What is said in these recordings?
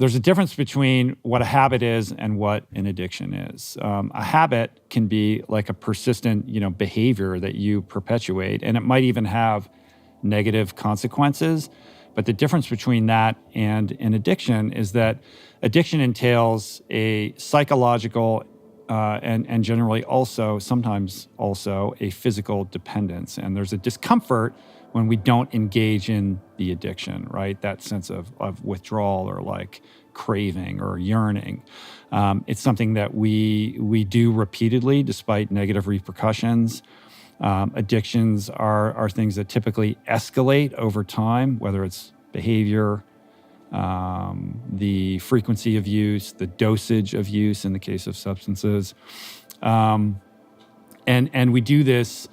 there's a difference between what a habit is and what an addiction is. A habit can be like a persistent, behavior that you perpetuate, and it might even have negative consequences. But the difference between that and an addiction is that addiction entails a psychological and generally sometimes also a physical dependence. And there's a discomfort when we don't engage in the addiction, right? That sense of withdrawal or like craving or yearning. It's something that we do repeatedly despite negative repercussions. Addictions are things that typically escalate over time, whether it's behavior, the frequency of use, the dosage of use in the case of substances. And we do this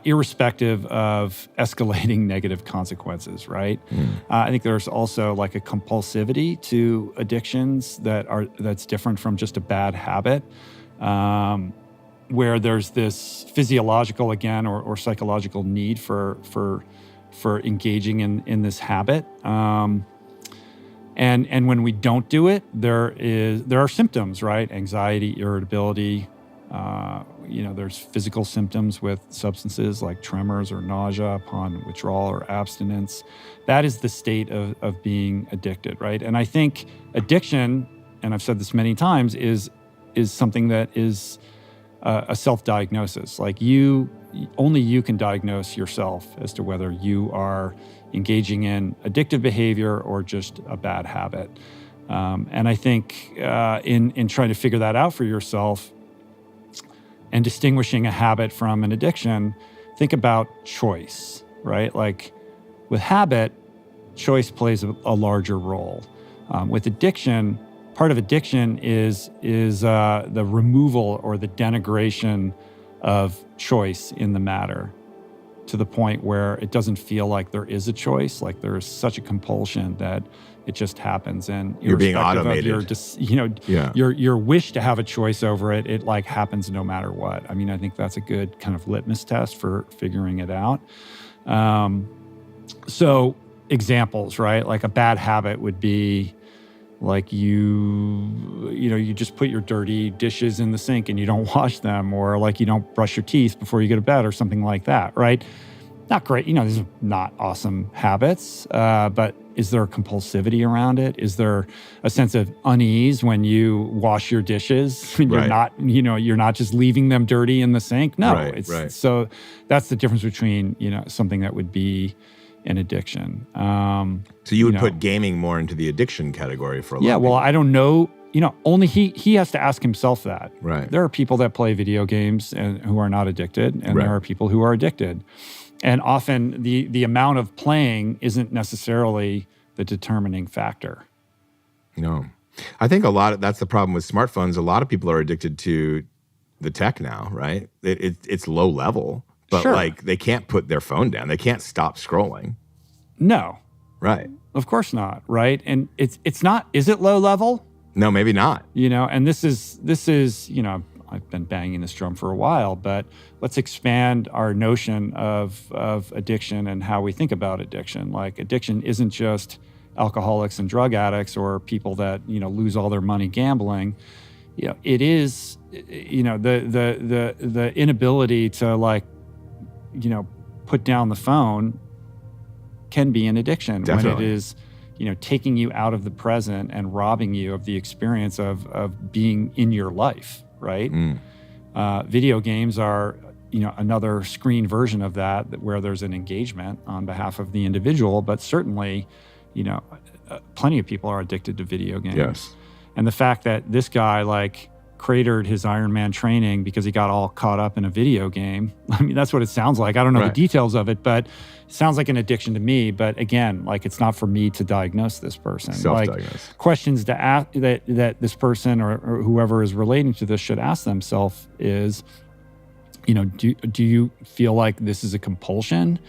irrespective of escalating negative consequences, right? I think there's also like a compulsivity to addictions that's different from just a bad habit, where there's this physiological again or psychological need for engaging in this habit. And when we don't do it, there are symptoms, right? Anxiety, irritability. There's physical symptoms with substances like tremors or nausea upon withdrawal or abstinence. That is the state of being addicted, right? And I think addiction, and I've said this many times, is something that is a self-diagnosis. Like only you can diagnose yourself as to whether you are engaging in addictive behavior or just a bad habit. And I think in trying to figure that out for yourself and distinguishing a habit from an addiction, think about choice, right? Like with habit, choice plays a larger role. With addiction, part of addiction is the removal or the denigration of choice in the matter, to the point where it doesn't feel like there is a choice, like there's such a compulsion that it just happens. And you're being automated. Your wish to have a choice over it, it like happens no matter what. I mean, I think that's a good kind of litmus test for figuring it out. So examples, right? Like a bad habit would be like you just put your dirty dishes in the sink and you don't wash them, or like you don't brush your teeth before you go to bed or something like that, right? Not great. These are not awesome habits, but is there a compulsivity around it? Is there a sense of unease when you wash your dishes and you're not just leaving them dirty in the sink? No. Right. So that's the difference between, something that would be an addiction. So you would put gaming more into the addiction category for a lot of people. Yeah, well, I don't know. Only he has to ask himself that. Right. There are people that play video games and who are not addicted, and there are people who are addicted. And often the amount of playing isn't necessarily the determining factor. No. I think that's the problem with smartphones. A lot of people are addicted to the tech now, right? It's low level. But sure. Like they can't put their phone down. They can't stop scrolling. No. Right. Of course not, right? And it's not, is it low level? No, maybe not. And this is, I've been banging this drum for a while, but let's expand our notion of addiction and how we think about addiction. Like addiction isn't just alcoholics and drug addicts or people that, lose all their money gambling. It is, the inability to put down the phone can be an addiction. Definitely. When it is, taking you out of the present and robbing you of the experience of being in your life, right? Video games are, another screen version of that where there's an engagement on behalf of the individual, but certainly, plenty of people are addicted to video games. Yes. And the fact that this guy cratered his Ironman training because he got all caught up in a video game. I mean, that's what it sounds like. I don't know the details of it, but it sounds like an addiction to me. But again, it's not for me to diagnose this person. Self-diagnose. Questions to ask that this person or whoever is relating to this should ask themselves is, do you feel like this is a compulsion?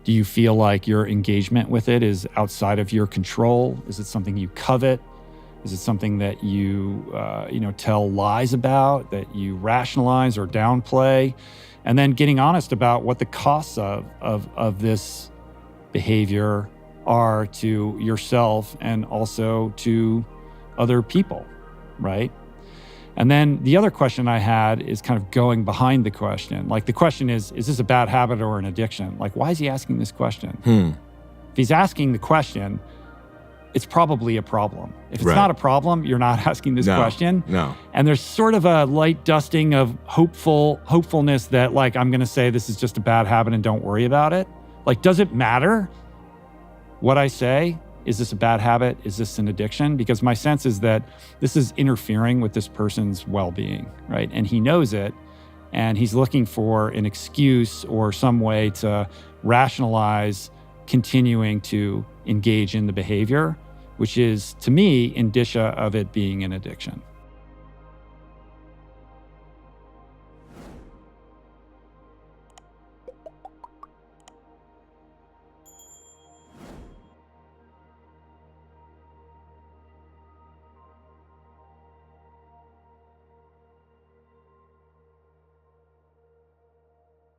Do you feel like your engagement with it is outside of your control? Is it something you covet? Is it something that you, tell lies about, that you rationalize or downplay? And then getting honest about what the costs of this behavior are to yourself and also to other people, right? And then the other question I had is kind of going behind the question. Like the question is this a bad habit or an addiction? Like, why is he asking this question? If he's asking the question, it's probably a problem. If it's not a problem, you're not asking this question. No. And there's sort of a light dusting of hopefulness that like, I'm going to say this is just a bad habit and don't worry about it. Like, does it matter what I say? Is this a bad habit? Is this an addiction? Because my sense is that this is interfering with this person's well-being, right? And he knows it, and he's looking for an excuse or some way to rationalize continuing to engage in the behavior, which is, to me, indicia of it being an addiction.